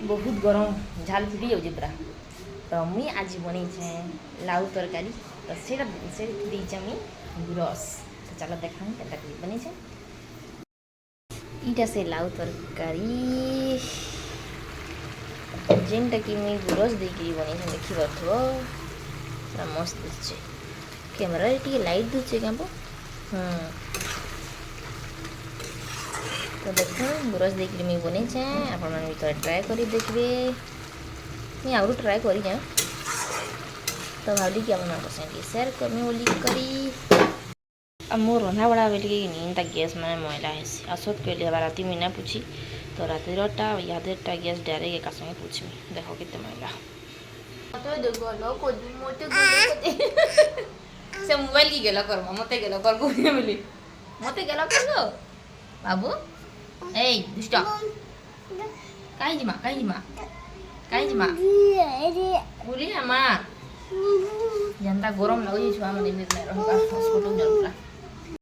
बहुत गरम झाल फिटी जाऊँ पूरा। तो मुई आज बन लाउ तरकारी तो से मुई गुरस। तो चलो देखा बन इटा से लाउ तरकारी जेनटा कि मुई गुरस देकी बन देखी पार्थो पूरा मस्त दिखे कैमेरा टी लाइट दूचे क्या तो देख गुरस देकर मुझे बन आपण मैंने भी ट्राए कर देखिए मुझे आगु ट्राए कर तो भावी कि आप सेयार करमी बोली करी मो रंधा बड़ा बोलिए नींद गैस मैंने मैला है आसत कहली राति मुझे पूछी तो राति यादेरटा गैस डायरेक्ट एक संगे पूछमी देख के मैला से मोबाइल की गेला कर मत गेला कर बोली मत गेला कर बाबू ए दुष्ट कहीं जिमा बोली ना माँ जनता गरम लगुच छुआ मैंने हॉस्पिटल जल पूरा